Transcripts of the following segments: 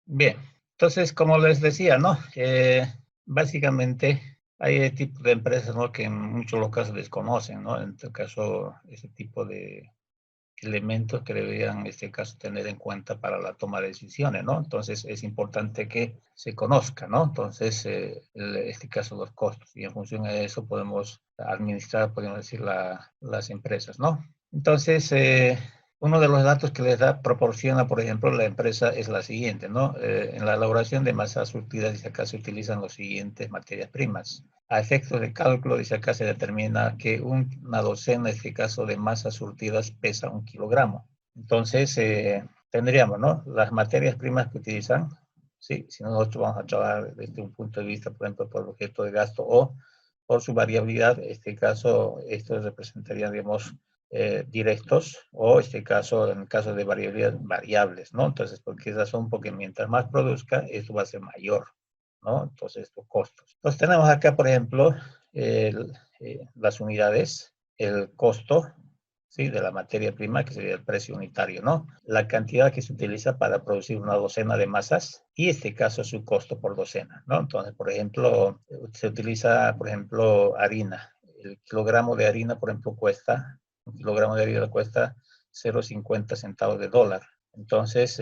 Bien, entonces, como les decía, ¿no? Básicamente hay tipos de empresas, ¿no? Que en muchos los casos desconocen, ¿no? En este caso, ese tipo de elementos que deberían, en este caso, tener en cuenta para la toma de decisiones, ¿no? Entonces, es importante que se conozca, ¿no? Entonces, este caso, los costos, y en función de eso podemos administrar, podemos decir, las empresas, ¿no? Entonces, uno de los datos que les proporciona, por ejemplo, la empresa es la siguiente, ¿no? En la elaboración de masas surtidas, dice acá, se utilizan las siguientes materias primas. A efectos de cálculo, dice acá, se determina que una docena, en este caso, de masas surtidas pesa 1 kilogramo. Entonces, tendríamos, ¿no? Las materias primas que utilizan, sí, si nosotros vamos a trabajar desde un punto de vista, por ejemplo, por objeto de gasto o por su variabilidad, en este caso, esto representaría, digamos, directos o, este caso, en el caso de variabilidad, variables, ¿no? Entonces, porque es razón, porque mientras más produzca, esto va a ser mayor, ¿no? Entonces, los costos. Entonces, tenemos acá, por ejemplo, las unidades, el costo, ¿sí? De la materia prima, que sería el precio unitario, ¿no? La cantidad que se utiliza para producir una docena de masas y, este caso, su costo por docena, ¿no? Entonces, por ejemplo, se utiliza, por ejemplo, harina. El kilogramo de harina, por ejemplo, cuesta, 1 kilogramo de harina cuesta 0,50 centavos de dólar. Entonces,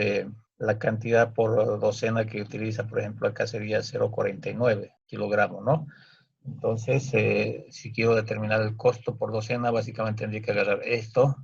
la cantidad por docena que utiliza, por ejemplo, acá sería 0,49 kilogramos, ¿no? Entonces, si quiero determinar el costo por docena, básicamente tendría que agarrar esto,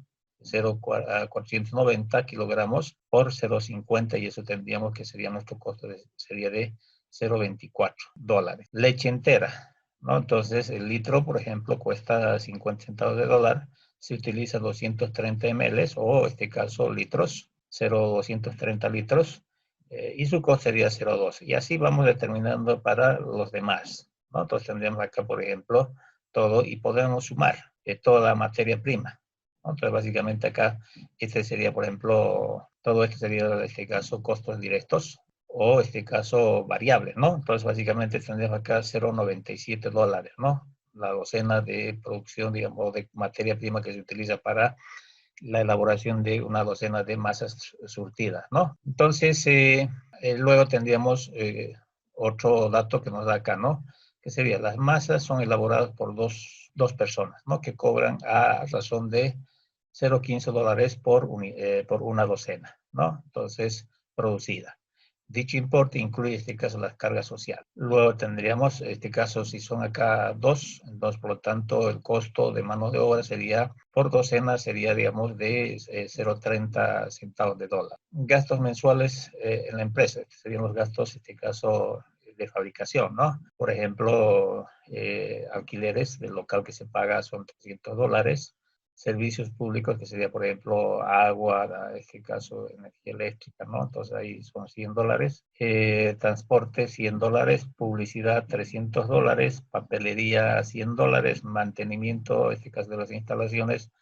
0,490 kilogramos por 0,50 y eso tendríamos que sería nuestro costo, sería de 0,24 dólares. Leche entera, ¿no? Entonces, el litro, por ejemplo, cuesta 50 centavos de dólar. Se utiliza 230 ml o, en este caso, litros, 0,230 litros, y su costo sería 0,12. Y así vamos determinando para los demás, ¿no? Entonces tendríamos acá, por ejemplo, todo y podemos sumar toda la materia prima, ¿no? Entonces, básicamente acá, este sería, por ejemplo, todo esto sería, en este caso, costos directos o, este caso, variables, ¿no? Entonces, básicamente tendríamos acá 0,97 dólares, ¿no? La docena de producción, digamos, de materia prima que se utiliza para la elaboración de una docena de masas surtidas, ¿no? Entonces, luego tendríamos otro dato que nos da acá, ¿no? Que sería, las masas son elaboradas por dos personas, ¿no? Que cobran a razón de 0,15 dólares por una docena, ¿no? Entonces, producida. Dicho importe incluye, en este caso, las cargas sociales. Luego tendríamos, en este caso, si son acá dos, entonces, por lo tanto, el costo de mano de obra sería, por docena, sería, digamos, de 0,30 centavos de dólar. Gastos mensuales en la empresa, que serían los gastos, en este caso, de fabricación, ¿no? Por ejemplo, alquileres del local que se paga son 300 dólares. Servicios públicos, que sería, por ejemplo, agua, en este caso, energía eléctrica, ¿no? Entonces ahí son 100 dólares. Transporte, 100 dólares. Publicidad, 300 dólares. Papelería, 100 dólares. Mantenimiento, en este caso de las instalaciones,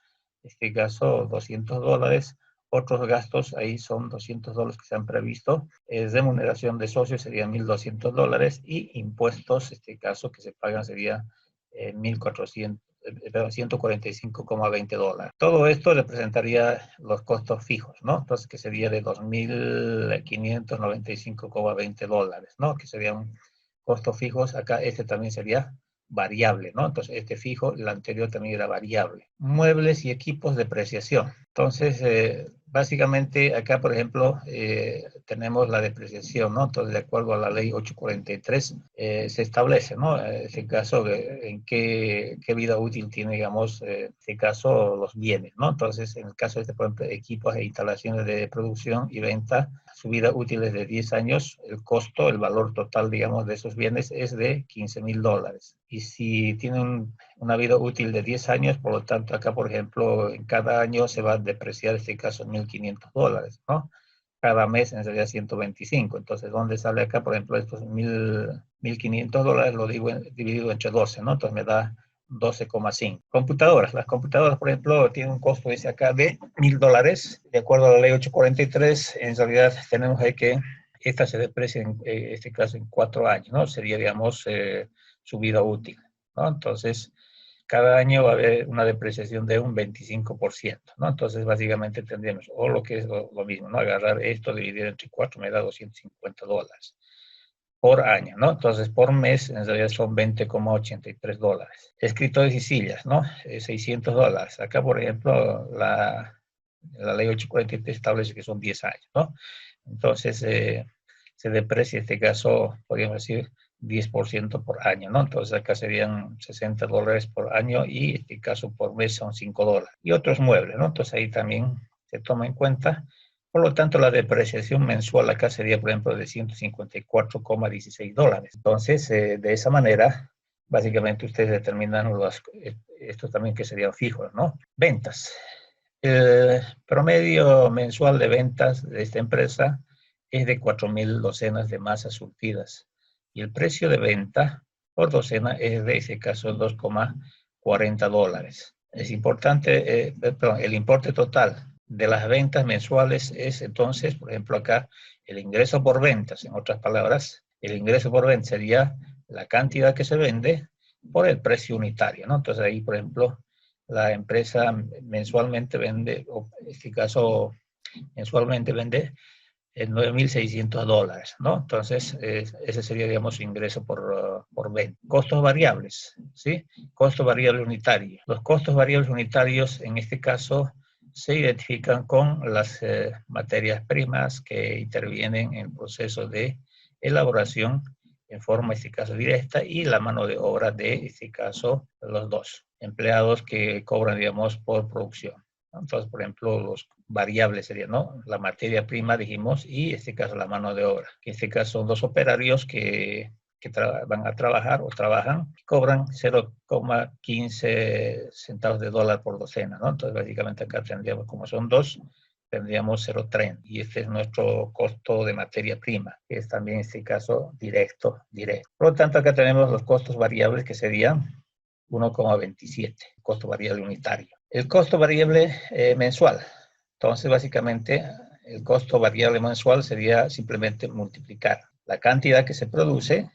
en este caso, 200 dólares. Otros gastos, ahí son 200 dólares que se han previsto. Remuneración de socios serían 1.200 dólares y impuestos, en este caso, que se pagan sería 1.400. 145,20 dólares. Todo esto representaría los costos fijos, ¿no? Entonces, que sería de 2.595,20 dólares, ¿no? Que serían costos fijos. Acá este también sería variable, ¿no? Entonces, este fijo, el anterior también era variable. Muebles y equipos de depreciación. Entonces, básicamente acá, por ejemplo, tenemos la depreciación, ¿no? Entonces, de acuerdo a la ley 843, se establece, ¿no? En este caso, en qué vida útil tiene, digamos, en este caso, los bienes, ¿no? Entonces, en el caso de, por ejemplo, equipos e instalaciones de producción y venta, su vida útil es de 10 años, el costo, el valor total, digamos, de esos bienes es de 15.000 dólares. Y si tienen una vida útil de 10 años, por lo tanto, acá, por ejemplo, en cada año se va a depreciar, en este caso, 1.500 dólares, ¿no? Cada mes en realidad 125. Entonces, ¿dónde sale acá? Por ejemplo, estos 1.500 dólares lo digo dividido entre 12, ¿no? Entonces me da 12,5. Computadoras. Las computadoras, por ejemplo, tienen un costo, dice acá, de 1.000 dólares. De acuerdo a la ley 843, en realidad tenemos ahí que esta se deprecia en este caso en 4 años, ¿no? Sería, digamos, su vida útil, ¿no? Entonces, cada año va a haber una depreciación de un 25%, ¿no? Entonces, básicamente tendríamos, o lo que es lo mismo, ¿no? Agarrar esto, dividir entre 4 me da $250 por año, ¿no? Entonces, por mes, en realidad son $20,83. Escritores y sillas, ¿no? $600. Acá, por ejemplo, la ley 843 establece que son 10 años, ¿no? Entonces, se deprecia, en este caso, podríamos decir, 10% por año, ¿no? Entonces acá serían $60 por año y en este caso por mes son $5. Y otros muebles, ¿no? Entonces ahí también se toma en cuenta. Por lo tanto, la depreciación mensual acá sería, por ejemplo, de $154,16. Entonces, de esa manera, básicamente ustedes determinan estos también que serían fijos, ¿no? Ventas. El promedio mensual de ventas de esta empresa es de 4,000 docenas de masas surtidas y el precio de venta por docena es de ese caso $2,40. Es importante, perdón, el importe total de las ventas mensuales es entonces, por ejemplo acá, el ingreso por ventas, en otras palabras, el ingreso por venta sería la cantidad que se vende por el precio unitario, ¿no? Entonces ahí, por ejemplo, la empresa mensualmente vende, o en este caso mensualmente vende $9,600, ¿no? Entonces, ese sería, digamos, su ingreso por venta. Costos variables, ¿sí? Costo variable unitario. Los costos variables unitarios, en este caso, se identifican con las materias primas que intervienen en el proceso de elaboración en forma, en este caso, directa y la mano de obra de, en este caso, los dos empleados que cobran, digamos, por producción. Entonces, por ejemplo, los variables serían, ¿no? La materia prima, dijimos, y en este caso la mano de obra. En este caso son dos operarios que van a trabajar o trabajan, cobran 0,15 centavos de dólar por docena, ¿no? Entonces, básicamente acá tendríamos, como son dos, tendríamos 0,30. Y este es nuestro costo de materia prima, que es también en este caso directo. Por lo tanto, acá tenemos los costos variables que serían 1,27, costo variable unitario. El costo variable mensual. Entonces, básicamente, el costo variable mensual sería simplemente multiplicar la cantidad que se produce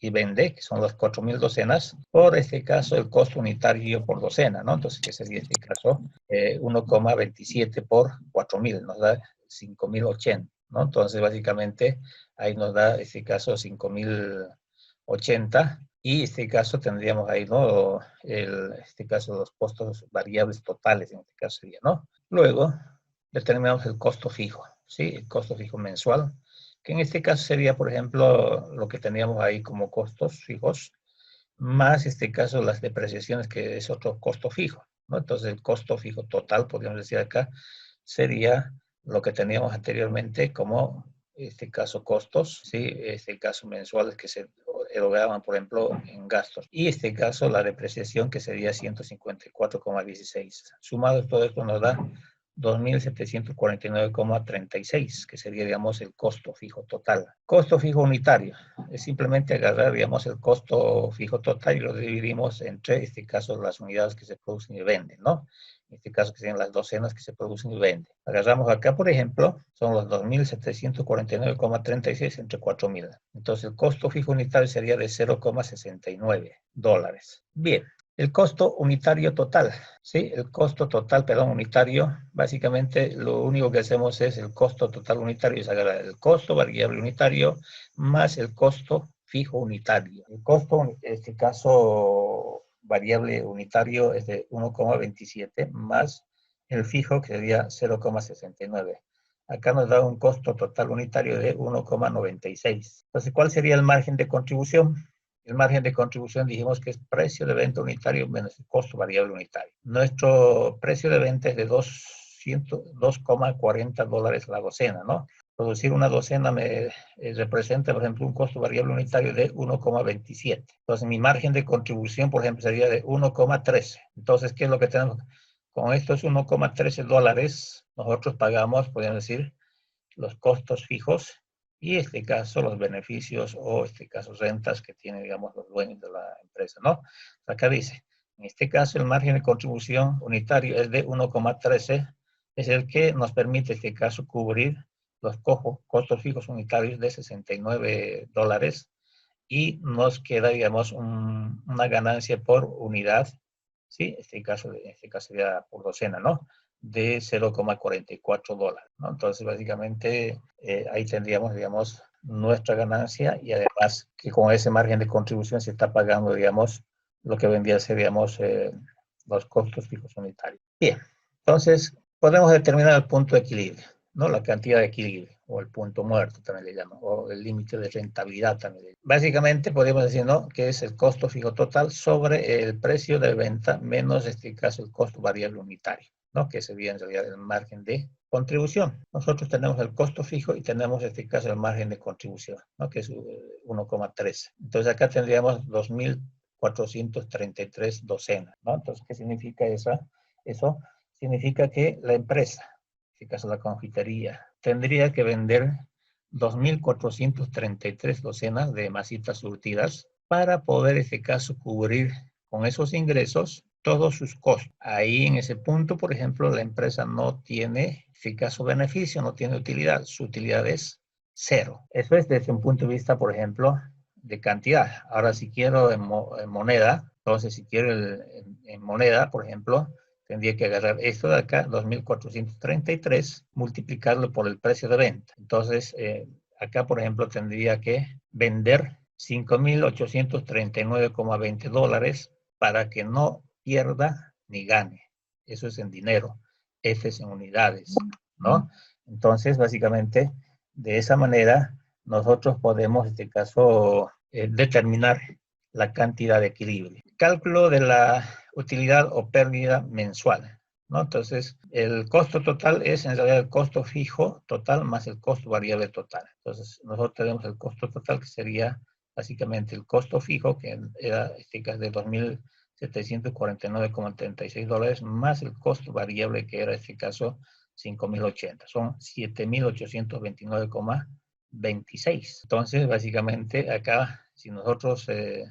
y vende, que son las 4,000 docenas, por este caso el costo unitario por docena, ¿no? Entonces, que sería este caso 1,27 por 4,000, nos da 5,080, ¿no? Entonces, básicamente, ahí nos da este caso 5,080 y este caso tendríamos ahí, ¿no? Este caso los costos variables totales, en este caso sería, ¿no? Luego determinamos el costo fijo, ¿sí? El costo fijo mensual, que en este caso sería, por ejemplo, lo que teníamos ahí como costos fijos, más este caso las depreciaciones, que es otro costo fijo, ¿no? Entonces el costo fijo total, podríamos decir acá, sería lo que teníamos anteriormente como, este caso, costos, ¿sí? Este caso mensuales que se erogaban, por ejemplo, en gastos. Y este caso, la depreciación que sería 154,16. Sumado todo esto nos da 2,749,36, que sería, digamos, el costo fijo total. Costo fijo unitario. Es simplemente agarrar, digamos, el costo fijo total y lo dividimos entre, este caso, las unidades que se producen y venden, ¿no? En este caso, que serían las docenas que se producen y venden. Agarramos acá, por ejemplo, son los 2,749,36 entre 4,000. Entonces, el costo fijo unitario sería de $0,69. Bien. El costo unitario total, ¿sí? El costo total, perdón, unitario, básicamente lo único que hacemos es el costo total unitario, es agarrar el costo variable unitario más el costo fijo unitario. El costo, en este caso, variable unitario es de 1,27 más el fijo, que sería 0,69. Acá nos da un costo total unitario de 1,96. Entonces, ¿cuál sería el margen de contribución? El margen de contribución dijimos que es precio de venta unitario menos el costo variable unitario. Nuestro precio de venta es de $2,40 la docena, ¿no? Producir una docena me representa, por ejemplo, un costo variable unitario de 1,27. Entonces, mi margen de contribución, por ejemplo, sería de 1,13. Entonces, ¿qué es lo que tenemos? Con estos $1,13, nosotros pagamos, podemos decir, los costos fijos y, en este caso, los beneficios o, este caso, rentas que tienen, digamos, los dueños de la empresa, ¿no? Acá dice, en este caso, el margen de contribución unitario es de 1,13, es el que nos permite, en este caso, cubrir los costos fijos unitarios de $69 y nos queda, digamos, una ganancia por unidad ¿sí? En este caso sería por docena, ¿no? De 0,44 dólares, ¿no? Entonces, básicamente, ahí tendríamos, digamos, nuestra ganancia y además que con ese margen de contribución se está pagando, digamos, lo que vendría a ser, digamos, los costos fijos unitarios. Bien, entonces podemos determinar el punto de equilibrio, ¿no? La cantidad de equilibrio, o el punto muerto también le llaman, o el límite de rentabilidad también le llaman. Básicamente podemos decir, ¿no? Que es el costo fijo total sobre el precio de venta menos, en este caso, el costo variable unitario, ¿no? Que sería en realidad el margen de contribución. Nosotros tenemos el costo fijo y tenemos, en este caso, el margen de contribución, ¿no? Que es 1,13. Entonces acá tendríamos 2.433 docenas, ¿no? Entonces, ¿qué significa eso? Eso significa que la empresa, en este caso la confitería, tendría que vender 2.433 docenas de masitas surtidas para poder, en este caso, cubrir con esos ingresos todos sus costos. Ahí en ese punto, por ejemplo, la empresa no tiene, en este caso, beneficio, no tiene utilidad. Su utilidad es cero. Eso es desde un punto de vista, por ejemplo, de cantidad. Ahora, si quiero en moneda, entonces si quiero en moneda, por ejemplo, tendría que agarrar esto de acá, 2.433, multiplicarlo por el precio de venta. Entonces, acá, por ejemplo, tendría que vender 5.839,20 dólares para que no pierda ni gane. Eso es en dinero. F es en unidades, ¿no? Entonces, básicamente, de esa manera, nosotros podemos, en este caso, determinar la cantidad de equilibrio. Cálculo de la utilidad o pérdida mensual, ¿no? Entonces, el costo total es en realidad el costo fijo total más el costo variable total. Entonces, nosotros tenemos el costo total que sería básicamente el costo fijo, que era este caso de 2.749,36 dólares, más el costo variable, que era este caso 5.080. Son 7.829,26. Entonces, básicamente acá, si nosotros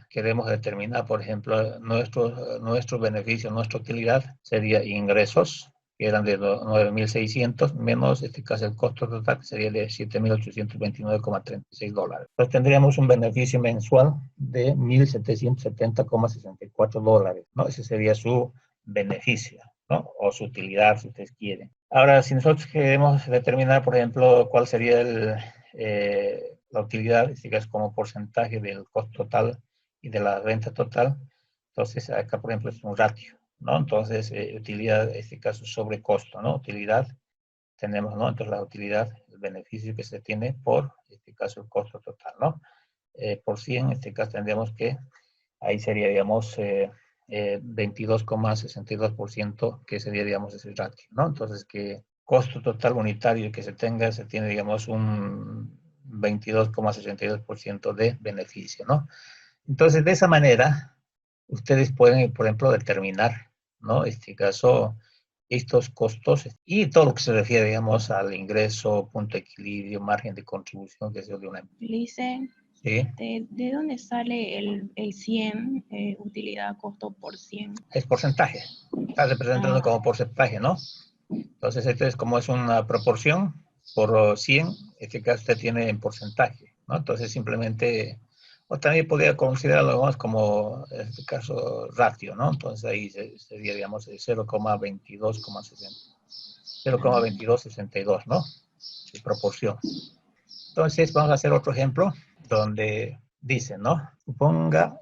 queremos determinar, por ejemplo, nuestro beneficio, nuestra utilidad, sería ingresos, que eran de 9.600, menos, este caso, el costo total, que sería de 7.829,36 dólares. Entonces tendríamos un beneficio mensual de 1.770,64 dólares, ¿no? Ese sería su beneficio, ¿no? O su utilidad, si ustedes quieren. Ahora, si nosotros queremos determinar, por ejemplo, cuál sería la utilidad, digamos, como porcentaje del costo total y de la renta total, entonces acá, por ejemplo, es un ratio, ¿no? Entonces, utilidad, en este caso, sobre costo, ¿no? Utilidad, tenemos, ¿no? Entonces, la utilidad, el beneficio que se tiene por, en este caso, el costo total, ¿no? Por 100, en este caso, tendríamos que, ahí sería, digamos, 22,62%, que sería, digamos, ese ratio, ¿no? Entonces, que costo total unitario que se tenga, se tiene, digamos, un 22,62% de beneficio, ¿no? Entonces, de esa manera, ustedes pueden, por ejemplo, determinar, ¿no? En este caso, estos costos y todo lo que se refiere, digamos, al ingreso, punto de equilibrio, margen de contribución, que es de una empresa. Dice, ¿Sí? ¿de dónde sale el 100, utilidad costo por 100? Es porcentaje. Está representando como porcentaje, ¿no? Entonces, esto es como es una proporción por 100, en este caso usted tiene en porcentaje, ¿no? Entonces, simplemente, o también podría considerarlo más como, en este caso, ratio, ¿no? Entonces, ahí sería, digamos, 0,2262, ¿no? De proporción. Entonces, vamos a hacer otro ejemplo donde dice, ¿no? Suponga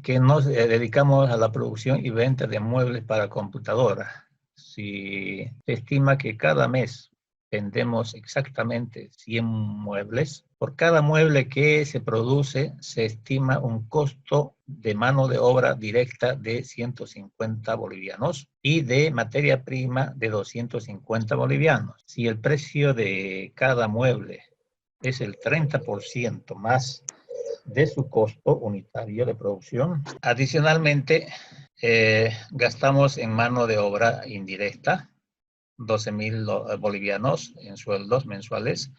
que nos dedicamos a la producción y venta de muebles para computadora. Si se estima que cada mes vendemos exactamente 100 muebles, por cada mueble que se produce se estima un costo de mano de obra directa de 150 bolivianos y de materia prima de 250 bolivianos. Si el precio de cada mueble es el 30% más de su costo unitario de producción. Adicionalmente, gastamos en mano de obra indirecta 12.000 bolivianos en sueldos mensuales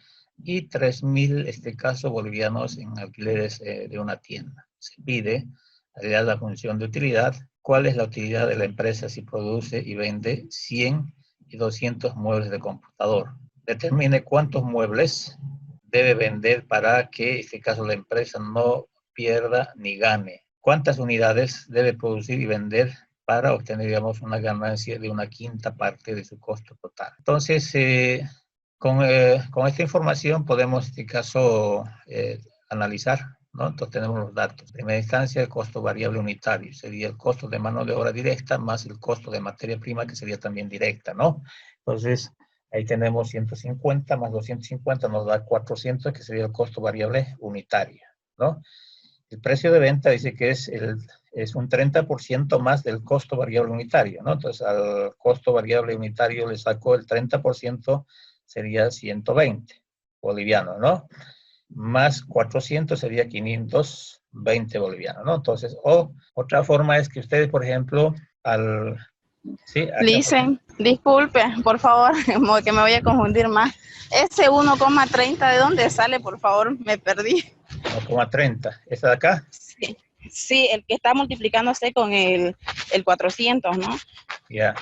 y 3.000, este caso, bolivianos en alquileres de una tienda. Se pide, allá la función de utilidad, cuál es la utilidad de la empresa si produce y vende 100 y 200 muebles de computador. Determine cuántos muebles debe vender para que, en este caso, la empresa no pierda ni gane. ¿Cuántas unidades debe producir y vender para obtener, digamos, una ganancia de una quinta parte de su costo total. Entonces, con esta información podemos, en este caso, analizar, ¿no? Entonces tenemos los datos. En primera instancia, el costo variable unitario sería el costo de mano de obra directa más el costo de materia prima, que sería también directa, ¿no? Entonces, ahí tenemos 150 más 250 nos da 400, que sería el costo variable unitario, ¿no? El precio de venta dice que es un 30% más del costo variable unitario, ¿no? Entonces, al costo variable unitario le saco el 30%, sería 120 bolivianos, ¿no? Más 400 sería 520 bolivianos, ¿no? Entonces, otra forma es que ustedes, por ejemplo, sí, acá, Dicen, disculpe, por favor, que me voy a confundir más. Ese 1,30, ¿de dónde sale, por favor? Me perdí. 1,30. ¿Esta de acá? Sí, sí, el que está multiplicándose con el 400, ¿no? Ya.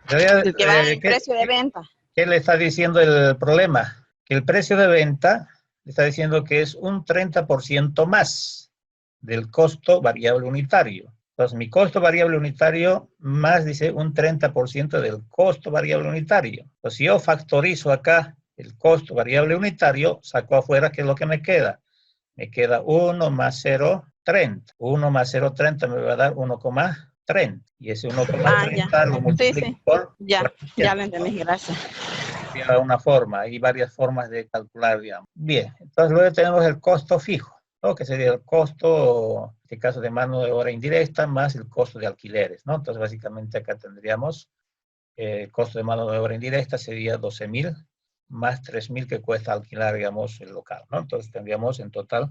Yeah. El que va en el precio de venta. ¿Qué le está diciendo el problema? Que el precio de venta le está diciendo que es un 30% más del costo variable unitario. Entonces, mi costo variable unitario más, dice, un 30% del costo variable unitario. Entonces, si yo factorizo acá el costo variable unitario, saco afuera, ¿qué es lo que me queda? Me queda 1 más 0,30. 1 más 0,30 me va a dar 1,30. Y ese 1,30 lo multiplico sí. por Ya 400. Ya lo entendí, gracias. Una forma, hay varias formas de calcular, digamos. Bien, entonces luego tenemos el costo fijo, ¿no? Que sería el costo, en este caso de mano de obra indirecta, más el costo de alquileres, ¿no? Entonces básicamente acá tendríamos el costo de mano de obra indirecta sería 12.000 más 3.000 que cuesta alquilar, digamos, el local, ¿no? Entonces tendríamos en total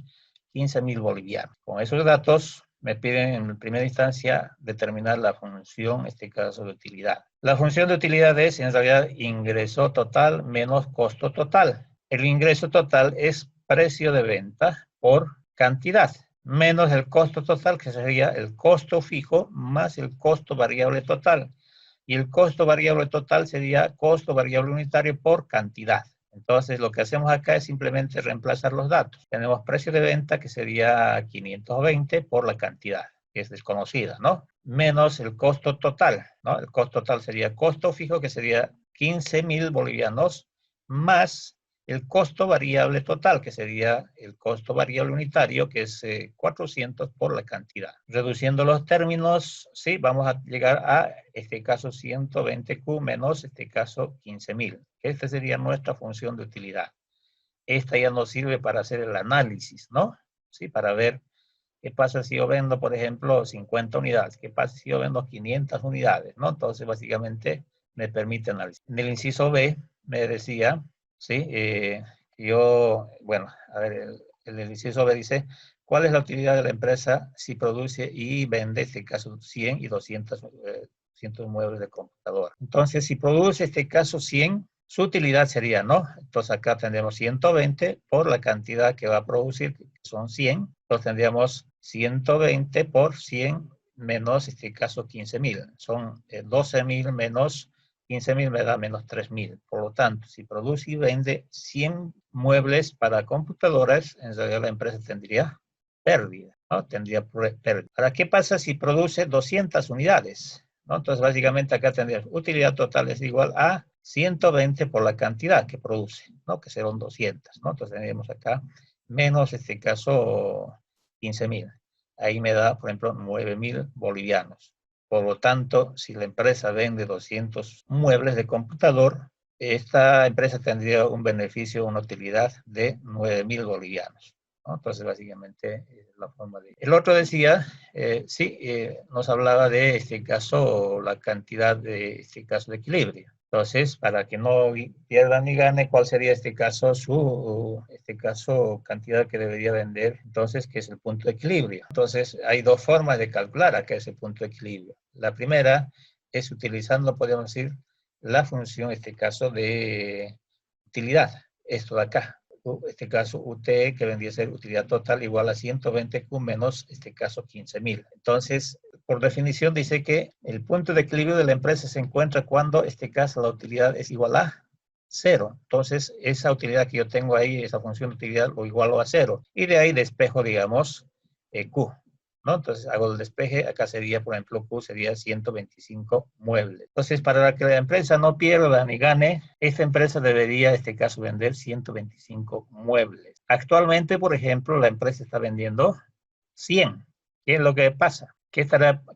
15.000 bolivianos. Con esos datos me piden en primera instancia determinar la función, en este caso de utilidad. La función de utilidad es en realidad ingreso total menos costo total. El ingreso total es precio de venta por cantidad, menos el costo total, que sería el costo fijo más el costo variable total. Y el costo variable total sería costo variable unitario por cantidad. Entonces, lo que hacemos acá es simplemente reemplazar los datos. Tenemos precio de venta, que sería 520 por la cantidad, que es desconocida, ¿no? Menos el costo total, ¿no? El costo total sería costo fijo, que sería 15.000 bolivianos, más el costo variable total, que sería el costo variable unitario, que es 400 por la cantidad. Reduciendo los términos, sí, vamos a llegar a este caso 120Q menos este caso 15.000. Esta sería nuestra función de utilidad. Esta ya nos sirve para hacer el análisis, ¿no? Sí, para ver qué pasa si yo vendo, por ejemplo, 50 unidades, qué pasa si yo vendo 500 unidades, ¿no? Entonces, básicamente, me permite analizar. En el inciso B, me decía, ¿sí? Bueno, a ver, el inciso B dice, ¿cuál es la utilidad de la empresa si produce y vende, en este caso, 100 y 200 muebles de computadora? Entonces, si produce, en este caso, 100, su utilidad sería, ¿no? Entonces, acá tendríamos 120 por la cantidad que va a producir, que son 100. Entonces, tendríamos 120 por 100 menos, en este caso, 15.000. Son 12.000 menos 15.000 me da menos 3.000. Por lo tanto, si produce y vende 100 muebles para computadoras, en realidad la empresa tendría pérdida, ¿no? Tendría pérdida. Ahora, ¿qué pasa si produce 200 unidades? ¿No? Entonces, básicamente acá tendría utilidad total es igual a 120 por la cantidad que produce, ¿no? Que serán 200, ¿no? Entonces tendríamos acá menos, en este caso, 15.000. Ahí me da, por ejemplo, 9.000 bolivianos. Por lo tanto, si la empresa vende 200 muebles de computador, esta empresa tendría un beneficio, una utilidad de 9.000 bolivianos, ¿no? Entonces, básicamente, la forma de... El otro decía, nos hablaba de este caso, la cantidad de este caso de equilibrio. Entonces, para que no pierda ni gane, ¿cuál sería este caso cantidad que debería vender? Entonces, ¿qué es el punto de equilibrio? Entonces, hay dos formas de calcular acá ese punto de equilibrio. La primera es utilizando, podemos decir, la función, en este caso, de utilidad. Esto de acá. Este caso, UTE, que vendría a ser utilidad total igual a 120Q menos, este caso, 15.000. Entonces, por definición dice que el punto de equilibrio de la empresa se encuentra cuando, en este caso, la utilidad es igual a 0. Entonces, esa utilidad que yo tengo ahí, esa función de utilidad, lo igualo a 0. Y de ahí despejo, digamos, Q. ¿no? Entonces hago el despeje, acá sería, por ejemplo, Q sería 125 muebles. Entonces, para que la empresa no pierda ni gane, esta empresa debería, en este caso, vender 125 muebles. Actualmente, por ejemplo, la empresa está vendiendo 100. ¿Qué es lo que pasa? ¿Qué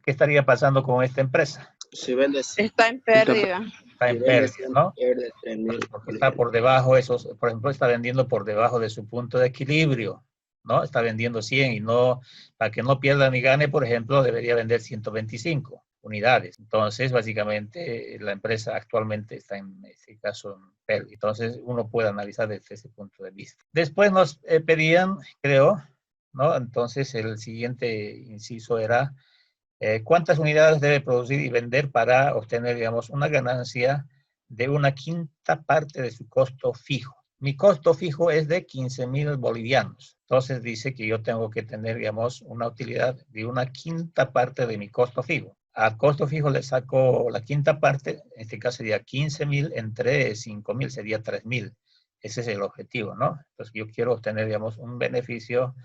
estaría pasando con esta empresa? Si vende Está en pérdida. Está si en vende pérdida, 100, ¿no? pierde 3,000 Porque está por debajo, esos, por ejemplo, está vendiendo por debajo de su punto de equilibrio, ¿no? Está vendiendo 100 y no, para que no pierda ni gane, por ejemplo, debería vender 125 unidades. Entonces, básicamente, la empresa actualmente está en este caso en pérdida. Entonces, uno puede analizar desde ese punto de vista. Después nos pedían, creo, ¿no? Entonces, el siguiente inciso era cuántas unidades debe producir y vender para obtener, digamos, una ganancia de una quinta parte de su costo fijo. Mi costo fijo es de 15,000 bolivianos. Entonces dice que yo tengo que tener, digamos, una utilidad de una quinta parte de mi costo fijo. Al costo fijo le saco la quinta parte, en este caso sería 15,000 entre 5,000, sería 3,000. Ese es el objetivo, ¿no? Entonces yo quiero obtener, digamos, un beneficio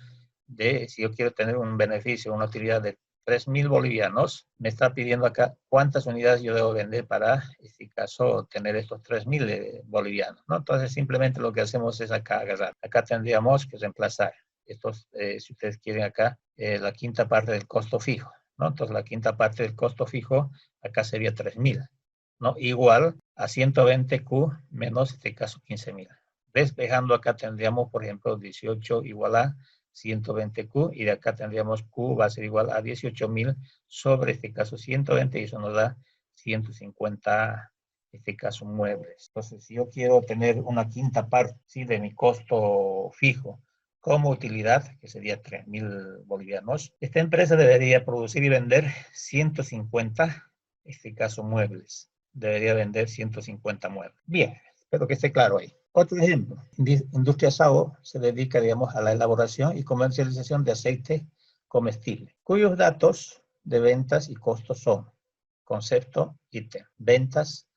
si yo quiero tener un beneficio, una utilidad de 3,000 bolivianos, me está pidiendo acá cuántas unidades yo debo vender para, en este caso, tener estos 3,000 bolivianos, ¿no? Entonces, simplemente lo que hacemos es acá agarrar. Acá tendríamos que reemplazar estos, si ustedes quieren acá, la quinta parte del costo fijo, ¿no? Entonces, la quinta parte del costo fijo acá sería 3,000, ¿no? Igual a 120Q menos, en este caso, 15,000. Despejando acá tendríamos, por ejemplo, 18 igual a 120Q y de acá tendríamos Q va a ser igual a 18,000 sobre este caso 120 y eso nos da 150, este caso muebles. Entonces, si yo quiero tener una quinta parte, ¿sí?, de mi costo fijo como utilidad, que sería 3,000 bolivianos, esta empresa debería producir y vender 150, este caso muebles. Debería vender 150 muebles. Bien, espero que esté claro ahí. Otro ejemplo, Industria SAO se dedica, digamos, a la elaboración y comercialización de aceite comestible, cuyos datos de ventas y costos son concepto, ítem, ventas,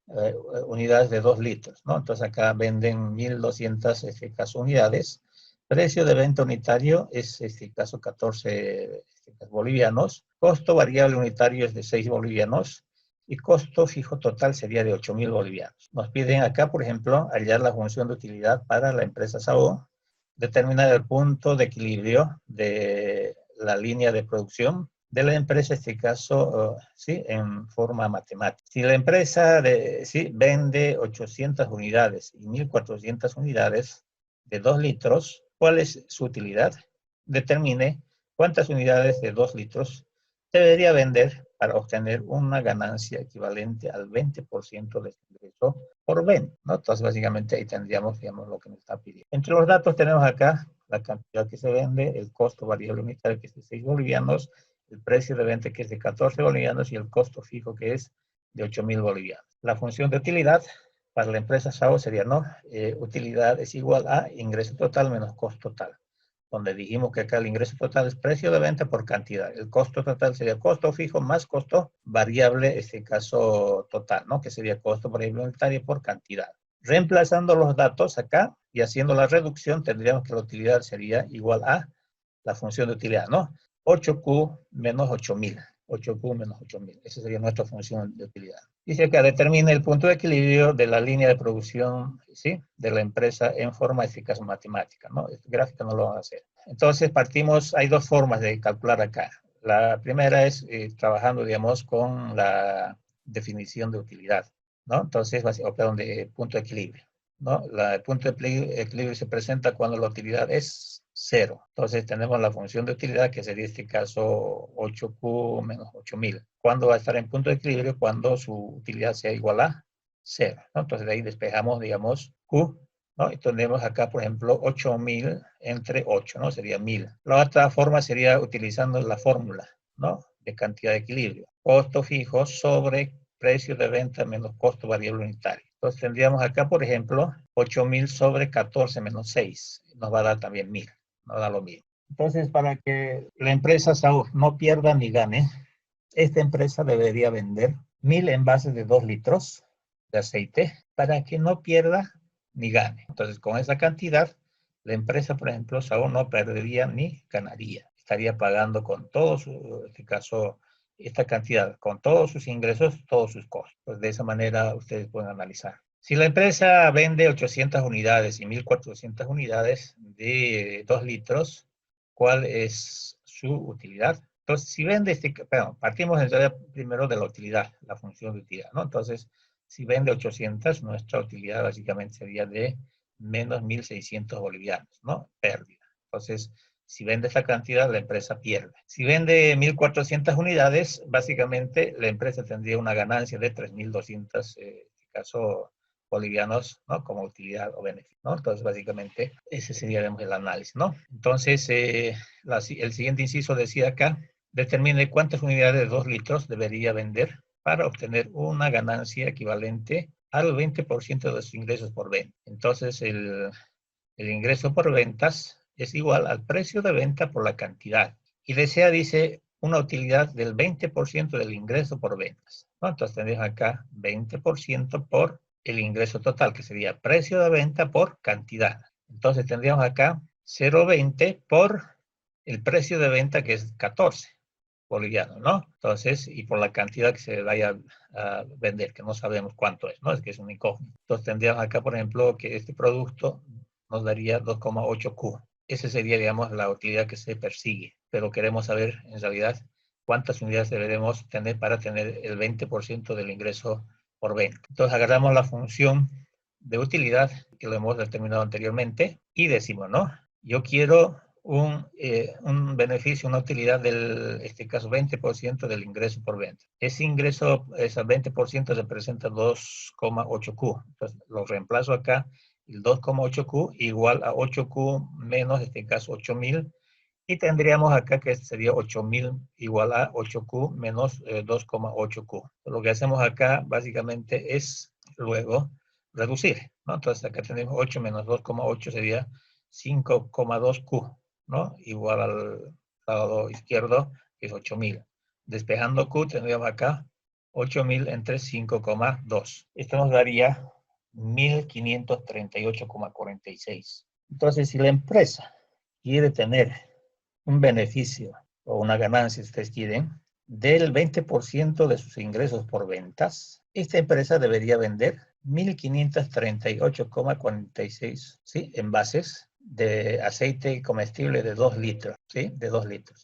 unidades de 2 litros, ¿no? Entonces acá venden 1,200, este caso, unidades. Precio de venta unitario es, este caso, 14 bolivianos. Costo variable unitario es de 6 bolivianos. Y costo fijo total sería de 8,000 bolivianos. Nos piden acá, por ejemplo, hallar la función de utilidad para la empresa SAO, determinar el punto de equilibrio de la línea de producción de la empresa, en este caso, sí, en forma matemática. Si la empresa sí, vende 800 unidades y 1,400 unidades de 2 litros, ¿cuál es su utilidad? Determine cuántas unidades de 2 litros debería vender para obtener una ganancia equivalente al 20% de su ingreso por venta, ¿no? Entonces, básicamente ahí tendríamos, digamos, lo que nos está pidiendo. Entre los datos tenemos acá la cantidad que se vende, el costo variable unitario que es de 6 bolivianos, el precio de venta que es de 14 bolivianos y el costo fijo que es de 8,000 bolivianos. La función de utilidad para la empresa SAO sería, ¿no? Utilidad es igual a ingreso total menos costo total, donde dijimos que acá el ingreso total es precio de venta por cantidad. El costo total sería costo fijo más costo variable, en este caso total, ¿no? Que sería costo variable unitario por cantidad. Reemplazando los datos acá y haciendo la reducción, tendríamos que la utilidad sería igual a la función de utilidad, ¿no? 8Q menos 8,000. 8Q menos 8,000. Esa sería nuestra función de utilidad. Dice acá, determina el punto de equilibrio de la línea de producción, ¿sí?, de la empresa en forma eficaz matemática, ¿no? Este gráfico no lo van a hacer. Entonces partimos, hay dos formas de calcular acá. La primera es trabajando, digamos, con la definición de utilidad, ¿no? Entonces, perdón, de punto de equilibrio, ¿no? El punto de equilibrio se presenta cuando la utilidad es 0. Entonces tenemos la función de utilidad que sería en este caso 8Q menos 8,000. ¿Cuándo va a estar en punto de equilibrio? Cuando su utilidad sea igual a 0, ¿no? Entonces de ahí despejamos, digamos, Q, ¿no? Y tenemos acá, por ejemplo, 8,000 entre 8, ¿no? Sería 1,000. La otra forma sería utilizando la fórmula, ¿no?, de cantidad de equilibrio. Costo fijo sobre precio de venta menos costo variable unitario. Entonces tendríamos acá, por ejemplo, 8,000 sobre 14 menos 6. Nos va a dar también 1,000. Nos da lo mismo. Entonces, para que la empresa SAO no pierda ni gane, esta empresa debería vender 1,000 envases de 2 litros de aceite para que no pierda ni gane. Entonces, con esa cantidad, la empresa, por ejemplo, SAO no perdería ni ganaría. estaría pagando con todo su, en este caso, esta cantidad, con todos sus ingresos, todos sus costos. Pues de esa manera ustedes pueden analizar. Si la empresa vende 800 unidades y 1.400 unidades de 2 litros, ¿cuál es su utilidad? Entonces, si vende, partimos en realidad primero de la utilidad, la función de utilidad, ¿no? Entonces, si vende 800, nuestra utilidad básicamente sería de menos 1.600 bolivianos, ¿no? Pérdida. Entonces, si vende esta cantidad, la empresa pierde. Si vende 1.400 unidades, básicamente la empresa tendría una ganancia de 3.200, en este caso, bolivianos, ¿no? Como utilidad o beneficio, ¿no? Entonces, básicamente, ese sería, digamos, el análisis, ¿no? Entonces, el siguiente inciso decía acá, determine cuántas unidades de 2 litros debería vender para obtener una ganancia equivalente al 20% de sus ingresos por venta. Entonces, el ingreso por ventas es igual al precio de venta por la cantidad. Y desea, dice, una utilidad del 20% del ingreso por ventas, ¿no? Entonces tendríamos acá 20% por el ingreso total, que sería precio de venta por cantidad. Entonces tendríamos acá 0.20 por el precio de venta, que es 14 bolivianos, ¿no? Entonces, y por la cantidad que se vaya a vender, que no sabemos cuánto es, ¿no? Es que es un incógnito. Entonces tendríamos acá, por ejemplo, que este producto nos daría 2,8 Q. Esa sería, digamos, la utilidad que se persigue, pero queremos saber, en realidad, cuántas unidades deberemos tener para tener el 20% del ingreso por venta. Entonces, agarramos la función de utilidad, que lo hemos determinado anteriormente, y decimos, ¿no? Yo quiero un beneficio, una utilidad del, este caso, 20% del ingreso por venta. Ese ingreso, ese 20% representa 2,8 Q. Entonces, lo reemplazo acá, el 2,8 Q igual a 8 Q menos, en este caso, 8.000. Y tendríamos acá que sería 8.000 igual a 8 Q menos 2,8 Q. Lo que hacemos acá, básicamente, es luego reducir, ¿no? Entonces, acá tenemos 8 menos 2,8 sería 5,2 Q, ¿no? Igual al lado izquierdo, que es 8.000. Despejando Q, tendríamos acá 8.000 entre 5,2. Esto nos daría 1.538,46. Entonces, si la empresa quiere tener un beneficio o una ganancia, si ustedes quieren, del 20% de sus ingresos por ventas, esta empresa debería vender 1.538,46, ¿sí? Envases de aceite comestible de 2 litros, ¿sí? De 2 litros.